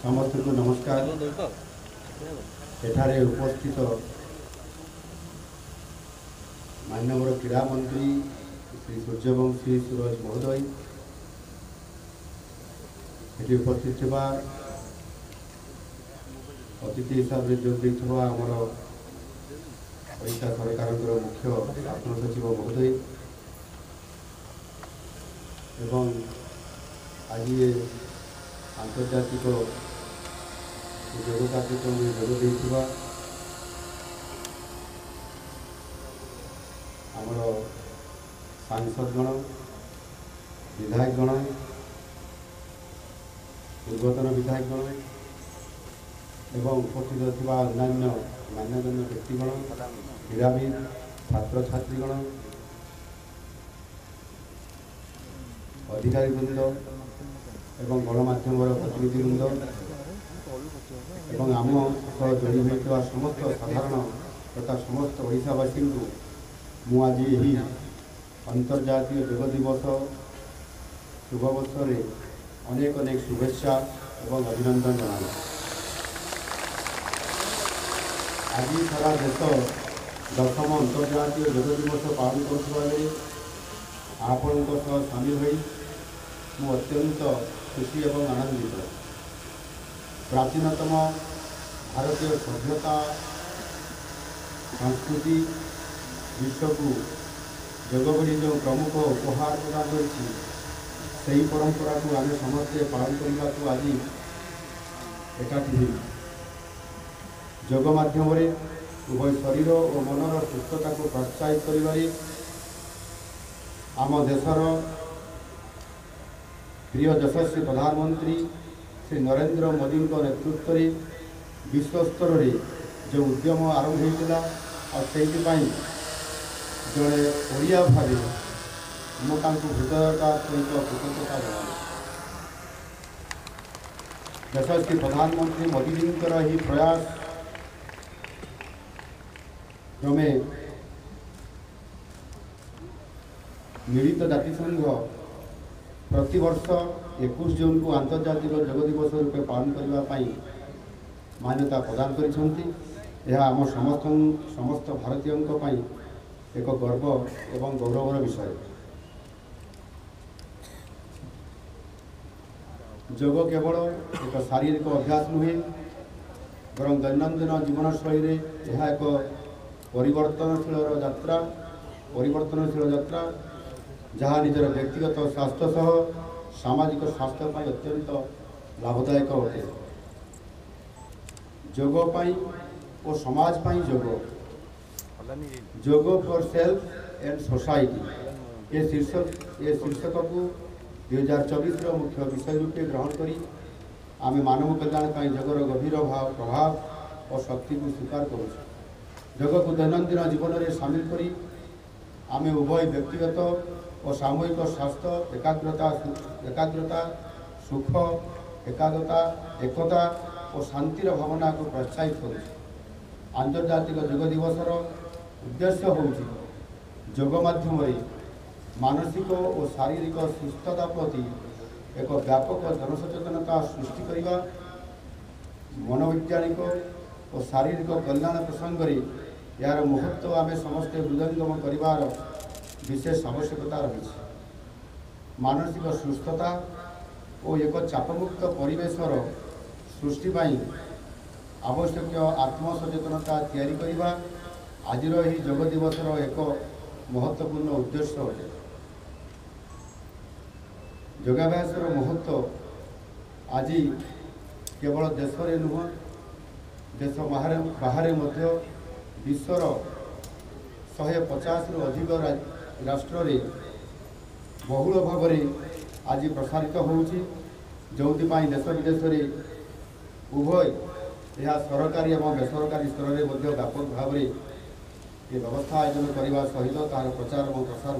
समस्त को नमस्कार। एठारे उपस्थित माननीय क्रीड़ा मंत्री श्री सूर्यवंशी सूरज महोदय, ये उपस्थित अतिथि हिसाब से जोग आमर ओडिशा सरकार मुख्य शासन सचिव महोदय एवं आज ये आंतर्जातिक योग कार्यक्रम में जोग आमर सांसदगण विधायकगण पूर्वतन विधायकगण एवं उपस्थित थिबा अन्यान्य मान्यगण्य व्यक्तिगण क्रीड़ाविद छात्र छात्रीगण अधिकारीवृंद एवं गणमाध्यम प्रतिनिधिवृंद एवं आम सह जोड़ी होता समस्त साधारण तथा समस्त ओडिशावासी को मु आज यही अंतर्जातीय योग दिवस शुभवर्ष अनेक अनेक शुभेच्छा एवं अभिनंदन जनाऊँ। आज सारा देश 10म अंतर्जातीय योग दिवस पालन कर आपण सामिल हो मु अत्यंत खुशी एवं आनंदित। प्राचीनतम भारतीय सभ्यता संस्कृति विश्व को योग भली जो प्रमुख उपहार प्रदान कर परंपरा को आम समस्ते पालन करने को आज एकाठी योग माध्यम उभय शरीर और मनर सुस्थता को प्रोत्साहित कर आम देशर प्रिय यशस्वी प्रधानमंत्री श्री नरेंद्र मोदी नेतृत्व में विश्व स्तर में जो उद्यम आरंभ होता और से जड़े ओडिया भाव मुझे हृदयता सहित कृतज्ञता जनाऊँ। यशस्वी प्रधानमंत्री मोदी जी ही प्रयास क्रमे मिलित जातिसंघ प्रतिवर्ष 21 जून को आंतर्जातिक योग दिवस रूपे पालन करने मान्यता प्रदान कर आम समस्त भारतीयों एक गर्व एवं गौरवर विषय। योग केवल एक शारीरिक अभ्यास नुहे बर दैनंदिन जीवनशैली यह एक परिवर्तनशील यात्रा जहाँ निजर व्यक्तिगत स्वास्थ्य सह सामाजिक स्वास्थ्य पर अत्यंत लाभदायक अटे। योग और समाज योग फॉर सेल्फ एंड सोसाइटी ये शीर्षक को 2024 मुख्य विषय रूपे ग्रहण करी आमे मानव कल्याण योगर गभीर प्रभाव और शक्ति को स्वीकार करूँ। योग को दैनंदिन जीवन में सामिल करी आमे उभय व्यक्तिगत और सामूहिक स्वास्थ्य एकाग्रता सुख एकता और शांतिर भावना को प्रोत्साहित करूँ। आंतर्जातिक योग दिवसर उद्देश्य होउछि योग माध्यम मानसिक और शारीरिक सुस्थता प्रति एक व्यापक जनसचेतनता सृष्टि करने मनोवैज्ञानिक और शारीरिक कल्याण प्रसंग में यार महत्व आम समस्ते हृदयंगम कर विशेष आवश्यकता रही। मानसिक सुस्थता और एक चापमुक्त परिवेशर सृष्टि आवश्यक आत्मसचेतनता तैयारी करने आज योग दिवसर एक महत्वपूर्ण उद्देश्य अटे। योगाभ्यासर महत्व आज केवल देश में नुह देश बाहर विश्वर 150 अधिक राष्ट्र में बहुल भाव आज प्रसारित होउछि जो देश विदेश में उभय यह सरकारी और बेसरकारी स्तर में व्यापक भाव में ये व्यवस्था आयोजन करने सहित तार प्रचार और प्रसार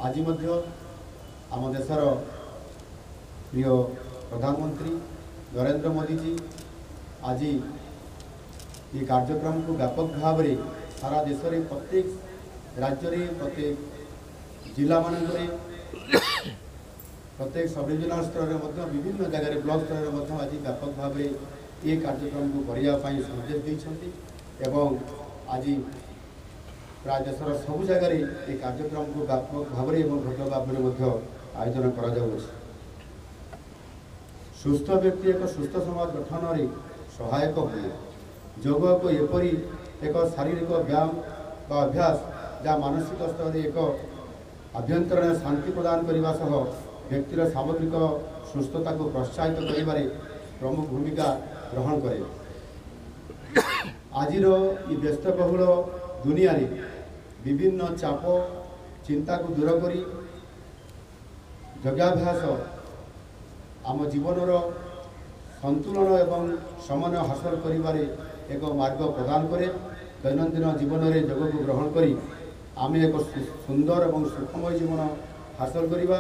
आज आम देशर प्रिय प्रधानमंत्री नरेंद्र मोदी जी आज ये कार्यक्रम को व्यापक भाव में सारा देश में प्रत्येक राज्य में प्रत्येक जिला मान प्रत्येक सब डिविजनल स्तर में विभिन्न जगह ब्लॉक स्तर में आज व्यापक भाव ये कार्यक्रम को करने संदेश देते एवं आज प्राय देशर सब जगह ये कार्यक्रम को व्यापक भाव भव्य भाव आयोजन कर सुस्थ व्यक्ति एक सुस्थ समाज गठन में सहायक हुए। योग को एपरी एक शारीरिक व्यायाम बा अभ्यास जहाँ मानसिक स्तर में एक आभ्यंतरण शांति प्रदान करने सह व्यक्तिर सामग्रिक सुस्थता को प्रोत्साहित कर प्रमुख भूमिका ग्रहण करे। आज ये व्यस्तबहुल दुनिया रे विभिन्न चाप चिंता को दूर करी योगाभ्यास आम जीवन संतुलन एवं समन्वय हासिल करिबारे एक मार्ग प्रदान करे। दैनंदिन जीवन में योग को ग्रहण करी आम एक सुंदर और सुखमय जीवन हासिल करिबा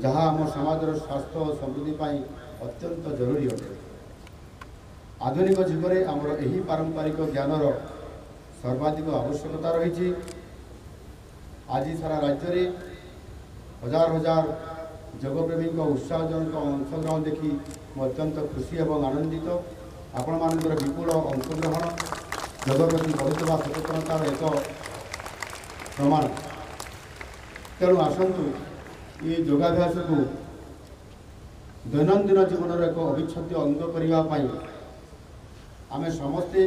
जहाँ आम समाज स्वास्थ्य और समृद्धि पाई अत्यंत जरूरी अटे। आधुनिक जुग में आमर यही पारंपरिक ज्ञानर सर्वाधिक आवश्यकता रही। आज सारा राज्य में हजार हजार योगप्रेमी उत्साहजनक अंशग्रहण देखी मुझे अत्यंत खुशी और आनंदित। आपण मानकर विपुल अंशग्रहण योग प्रति बढ़ुवा सचेतनतार एक प्रमाण। तेणु आसतु ये योगाभ्यास को दैनंदिन जीवन एक अविच्छेद्य अंग करने आम समस्ते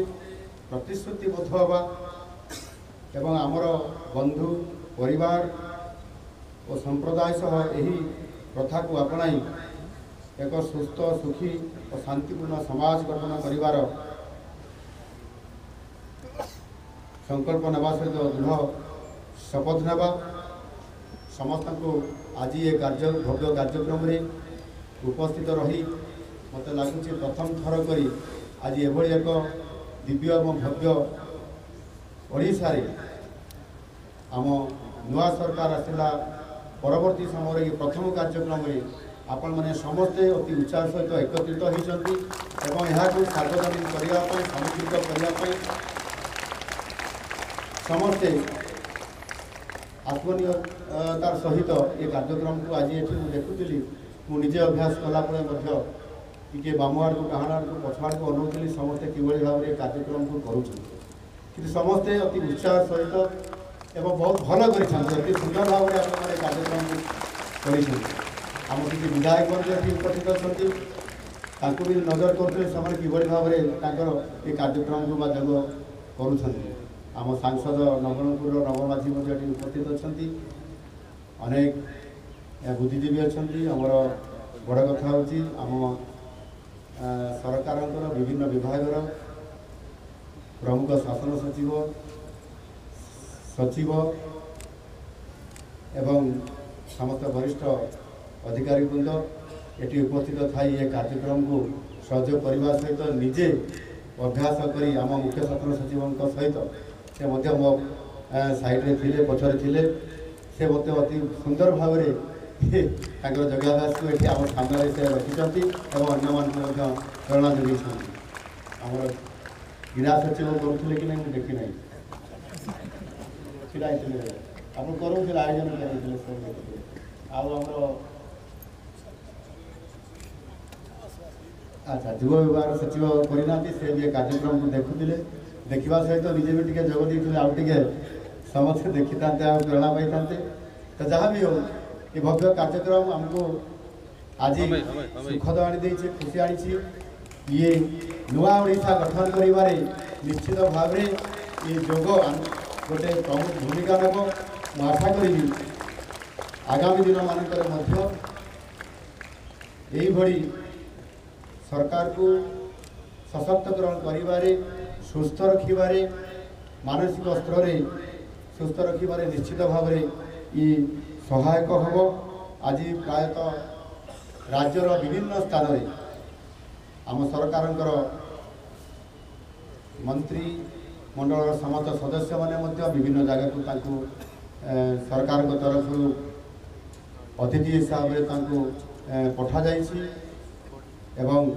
प्रतिश्रुतिबद्ध हवा एवं आमर बंधु परिवार और संप्रदाय सह यही प्रथा को अपनाई एक सुस्थ सुखी और शांतिपूर्ण समाज गठन करिवार संकल्प नेवा सहित दृढ़ शपथ नेवा समस्त को आज ये भव्य कार्यक्रम में उपस्थित रही मत लगुच प्रथम थर करी आज एभली एक दिव्य और भव्य ओडिशा रे आम नुआ सरकार आसला परवर्ती समय ये प्रथम कार्यक्रम में आपण मैंने समस्ते अति उत्साह सहित एकत्रित होती एवं सार्वजनिक करने समुचित करने समस्ते आत्मनिर्भरतार सहित ये कार्यक्रम को आज ये देखुली मुझे अभ्यास कलापर टे बाम आड़ को डाण आड़ को पछ आड़ को अनौली समस्ते किभली भाव में कार्यक्रम को करुँच समस्ते अति उत्साह सहित एवं बहुत भल कर अति सुंदर भाव में आप कार्यक्रम कर आम किसी विधायक उपस्थित अच्छा भी नजर करते किभली भाव में ये कार्यक्रम को योग करुँच आम सांसद नवरंगपुर नवमाझी उपस्थित अच्छा अनेक बुद्धिजीवी अच्छा आमर बड़ कथा हूँ आम सरकार विभिन्न विभाग प्रमुख शासन सचिव सचिव एवं समस्त वरिष्ठ अधिकारी वृंद ये उपस्थित थी ये कार्यक्रम को सहयोग करने सहित निजे अभ्यास करी आम मुख्य शासन सचिव सहित से मो साइड्रे थे पछरे थे से मत अति सुंदर भाव में योगाभ्यास को ये आम सामने से रखिंट और अन्य प्रेरणा जोगी आम क्रीड़ा सचिव करुले कि नहीं देखी ना छड़ा आप करूँ आयोजन करें अच्छा युवा विभाग सचिव करना से भी कार्यक्रम को देखुले देखा सहित निजे भी टे जोग देते आउ टे समस्त देखी था प्रेरणा पाई था तो जहाँ भी हो ये भव्य कार्यक्रम आमको आज सुखद आनी खुशी आनी ये नुआ ओडिशा गठन करिबारे निश्चित भाव में ये योग गोटे प्रमुख भूमिका नेब मु आशा करी आगामी दिन मानक यही सरकार को सशक्तकरण करिबारे सुस्थ रखिबारे मानसिक स्तर में सुस्थ रखिबारे निश्चित भाव में ये सहायक हम। आज प्रायतः राज्यर विभिन्न स्थान में आम सरकार मंत्री मंडल समस्त सदस्य माने विभिन्न जगह को सरकार तरफ अतिथि हिसाब से पठा जाइए एवं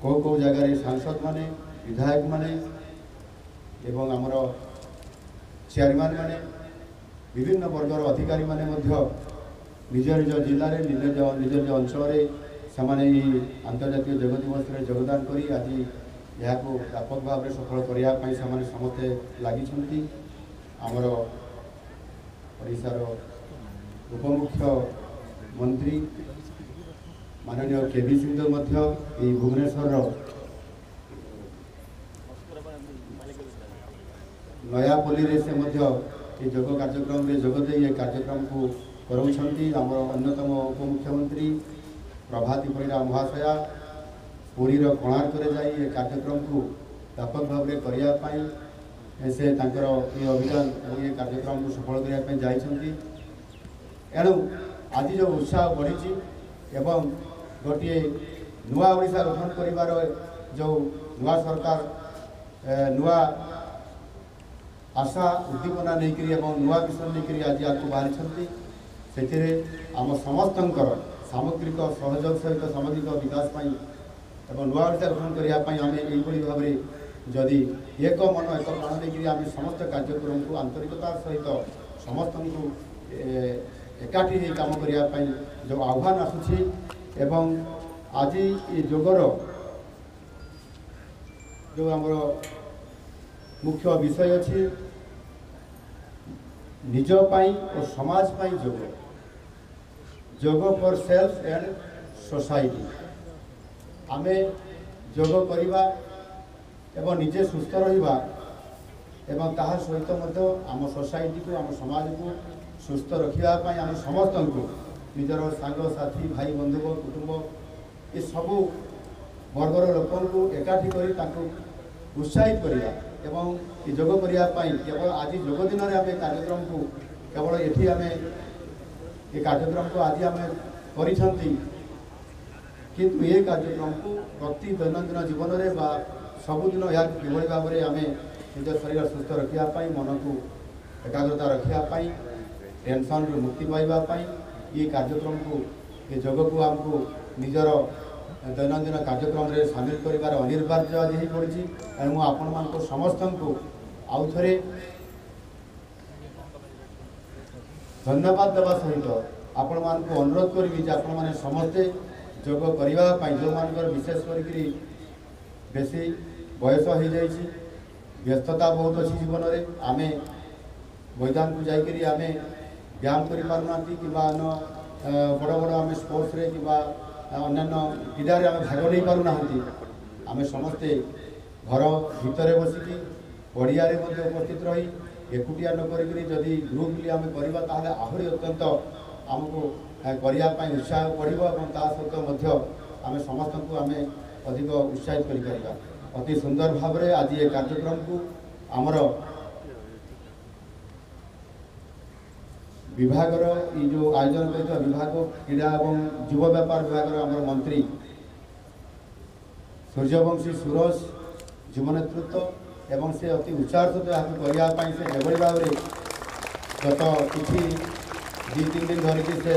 कौ जगार सांसद माने विधायक माने एवं आमर चेयरमैन माने विभिन्न वर्गर अधिकारी माने निज निज जिले में निज निज निज अंचल से अंतर्जातीय योग दिवस में योगदान कर आज यहाँ व्यापक भाव में सफल करने समस्ते लगी आमर ओडिशार उपमुख्यमंत्री माननीय केवी सिंह भुवनेश्वर नयापल्ली से योग कार्यक्रम में जोगदे ये कार्यक्रम को कराउछंती आमर अन्यतम उपमुख्यमंत्री प्रभाती परिड़ा महाशया पुरीर कोणार्क जाई ये कार्यक्रम को व्यापक भाव में करने से ये अभियान और ये कार्यक्रम को सफल करने जाइछंती एणु आज जो उत्साह बढ़ी एवं गोटे नुआ ओडिशा गठन करिवार जो नुआ सरकार नुआ आशा उद्दीपना नहीं नुआ विषय नहीं आज आपको बाहरी से आम समस्त सामग्रिक सहयोग सहित सामाजिक विकास एवं नुआ ओडिशा गठन करने आम यही भाव में जदि एक मन एक प्राण लेकिन आम समस्त कार्यक्रम को आंतरिकता सहित समस्त को एकाठी काम करने जो आह्वान आसूची एवं आज ये जोगर जो आमर मुख्य विषय अच्छी निज और समाज yoga yoga for self and society आमे योग करवा एवं निजे सुस्थ रहिबा एवं ताहा सहित आम सोसाइटी को आम समाज को सुस्थ रखा आम समस्त को निजर सांग साथी भाई बंधु कुटुंब ये सबू वर्गर लोक एकाठी कर उत्साहित करवा एवं ये योग करने केवल आज योग दिन में आम कार्यक्रम को केवल ये आम ये कार्यक्रम को आज आम किंतु ये कार्यक्रम को प्रति दैनंदिन जीवन में सबुदिन या किभली भाव में आम निज शरीर सुस्थ रखापी मन को एकाग्रता रखापी टेंशन रू मुक्ति पाइबापी ये कार्यक्रम को ये योग को आमको निजर दैनंदिन कार्यक्रम में सामिल कर अनिवार्य आज हो पड़ी एणु आपण मान समस्त को आउ थे धन्यवाद देवा सहित आपण मान को अनुरोध करी आपण मैंने समस्ते योग करने जो मान विशेष कर बेसी बयस हो जाइए व्यस्तता बहुत अच्छी जीवन में आम मैदान को जाकरी आम व्यायाम कर पारना कि बड़ बड़ आम स्पोर्ट्स रे कि अन्य क्रीडा आम भाग नहीं पारना आम समस्ते घर भितर बसिकी पड़िया उपस्थित रही एकुटिया नक जदि ग्रुपली आम करवा आहरी अत्यंत आमको करने उत्साह बढ़ सहित आम समस्त को आम अधिक उत्साहित कर अति सुंदर भाव में आज ये कार्यक्रम को आमर विभागर ये जो आयोजन कर विभाग क्रीड़ा और युव व्यापार विभाग आमर मंत्री सूर्यवंशी सूरज युव नेतृत्व एवं से अति उत्साह सहित करने से एभली भाव में गत कि 2-3 दिन धरिकी से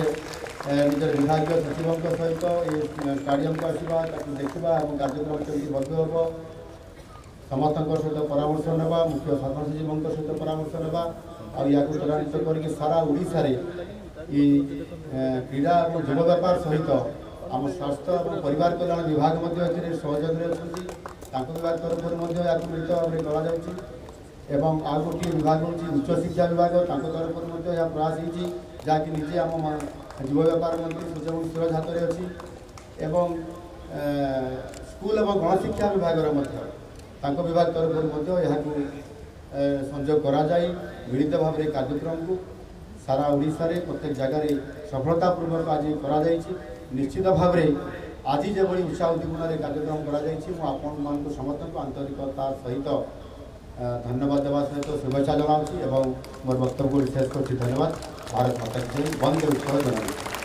निजर विभाग सचिव सहित ये स्टाडियम को आसवा देखा और कार्यक्रम केमती भव्य हम समस्त सहित परामर्श ना मुख्य शासन सचिव सहित परामर्श ना और या त्वरान्वित करके सारा ओडिशा रे ये क्रीड़ा और युव व्यापार सहित आम स्वास्थ्य और परिवार कल्याण विभाग सहयोग विभाग तरफ मिलित भाव में कराएवं आ गोटे विभाग हूँ उच्च शिक्षा विभाग तरफ प्रयास होती जहाँकि निजे आम युव व्यापार मंत्री सूर्यवंशी सूरज हाथ में अच्छी एवं स्कूल और गणशिक्षा विभाग विभाग तरफ यहाँ संयोग कराई मिलित भाव में कार्यक्रम को सारा ओडिशा रे प्रत्येक जगह सफलतापूर्वक आज कर निश्चित भाव में आज जो उत्साह उद्दीपन कार्यक्रम कर समस्त को आंतरिकता सहित धन्यवाद देवा सहित शुभेच्छा जनाऊँगी और मोर वक्तव्य शेष कर धन्यवाद। भारत माता की जय। वंदे उत्कल जनाऊँगी।